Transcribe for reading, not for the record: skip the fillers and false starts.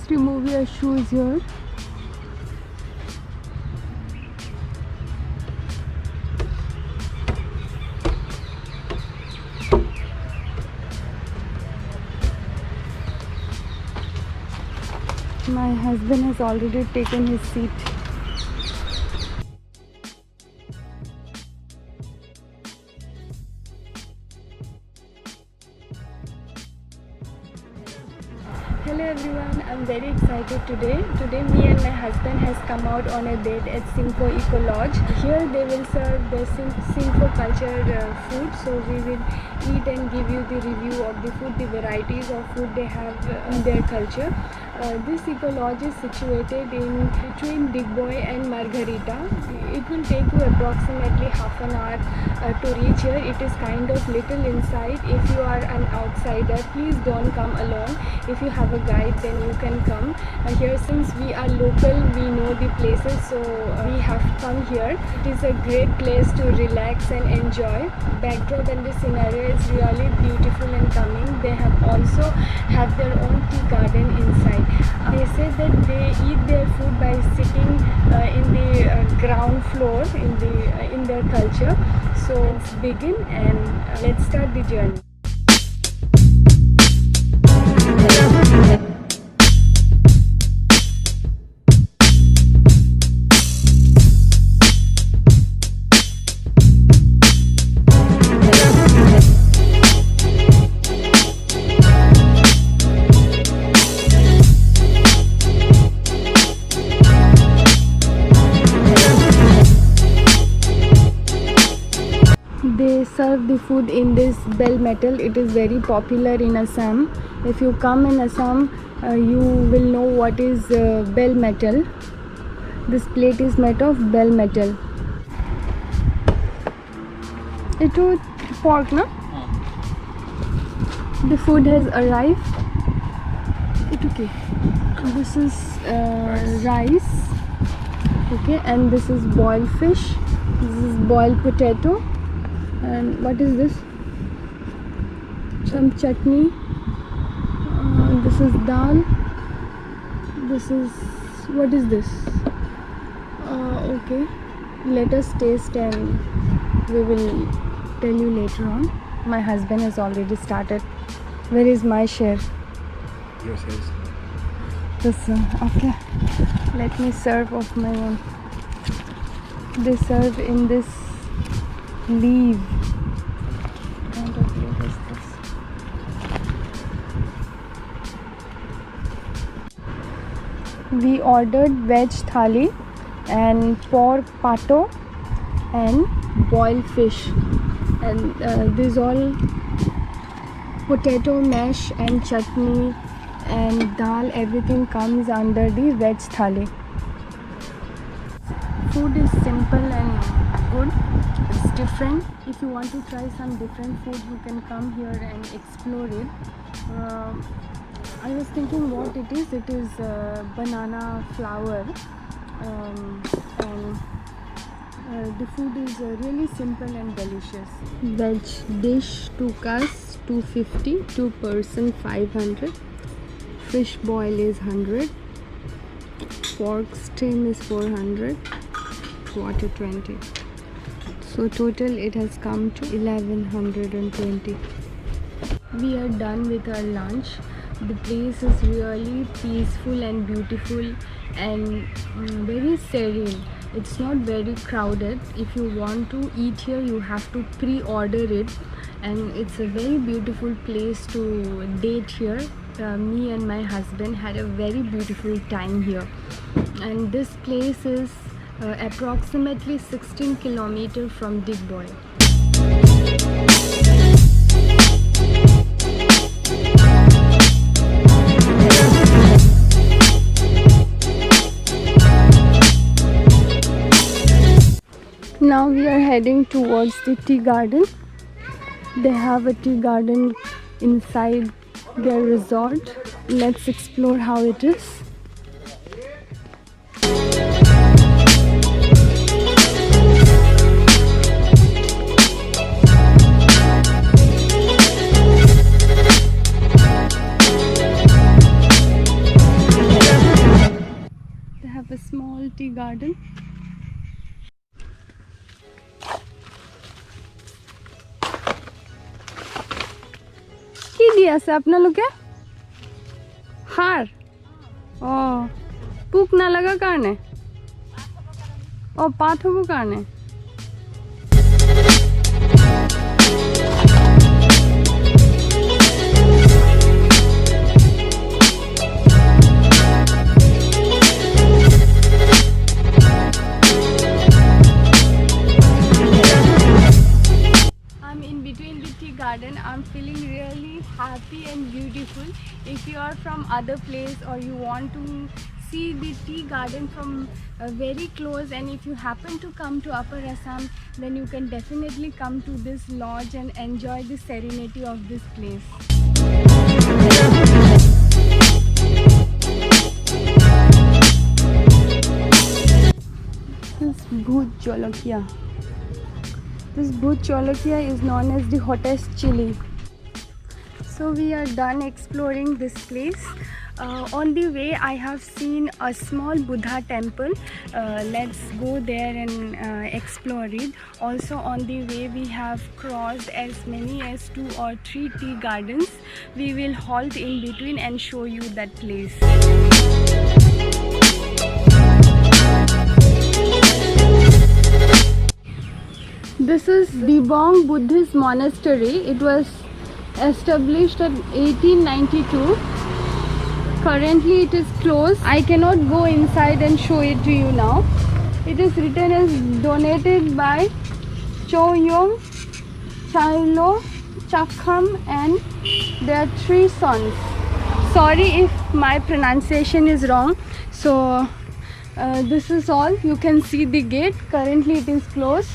just remove your shoes here. My husband has already taken his seat. Hello everyone, I'm very excited today. Today me and my husband has come out on a date at Simcoe Eco Lodge. Here they will serve the Simcoe culture food. So we will eat and give you the review of the food, the varieties of food they have in their culture. This Eco Lodge is situated in between Digboy and Margarita. It will take you approximately half an hour to reach here. It is kind of little inside. If you are an outsider, please don't come alone. If you have a guide, then you can come. Here, since we are local, we know the places, so we have come here. It is a great place to relax and enjoy. Backdrop and the scenario is really beautiful and calming. They also have their own tea garden inside. They say that they eat their food by sitting in the ground floor in their culture. So let's begin and let's start the journey. They serve the food in this bell metal. It is very popular in Assam. If you come in Assam, you will know what is bell metal. This plate is made of bell metal. It is pork, no? The food has arrived. It okay. This is rice. Okay, and this is boiled fish. This is boiled potato. And what is this? Some chutney. This is dal. This is, what is this? Okay, let us taste and we will tell you later on. My husband has already started. Where is my share? Yours is. This one. Okay, let me serve of my own. They serve in this leaf. What kind of leaf is this? We ordered veg thali and pork pato and boiled fish, and this all potato mash and chutney and dal, everything comes under the veg thali. Food is simple and good. It's different. If you want to try some different food, you can come here and explore it. I was thinking what it is. It is banana flour, and the food is really simple and delicious. Veg dish 2 kas 250, 2 person 500. Fish boil is 100. Pork steam is 400. Water 20. So total it has come to 1120. We are done with our lunch. The place is really peaceful and beautiful and very serene. It's not very crowded. If you want to eat here, you have to pre-order it, and it's a very beautiful place to date here. Me and my husband had a very beautiful time here, and this place is approximately 16 kilometers from Digboy. Now we are heading towards the tea garden. They have a tea garden inside their resort. Let's explore how it is. small tea garden. কি দি আছে আপোনালোকে সাৰ পোক নালাগা কাৰণে পাত হ'ব কাৰণে garden. I'm feeling really happy and beautiful. If you are from other place or you want to see the tea garden from very close, and if you happen to come to Upper Assam, then you can definitely come to this lodge and enjoy the serenity of this place. This is Bhut Jolokia. This Bhut Jolokia is known as the hottest chili. So we are done exploring this place. On the way I have seen a small Buddha temple. Let's go there and explore it. Also on the way we have crossed as many as 2 or 3 tea gardens. We will halt in between and show you that place. This is Dibong Buddhist Monastery. It was established in 1892. Currently it is closed. I cannot go inside and show it to you now. It is written as donated by Cho Yong, Chailo, Chakham and their 3 sons. Sorry if my pronunciation is wrong. So this is all. You can see the gate. Currently it is closed.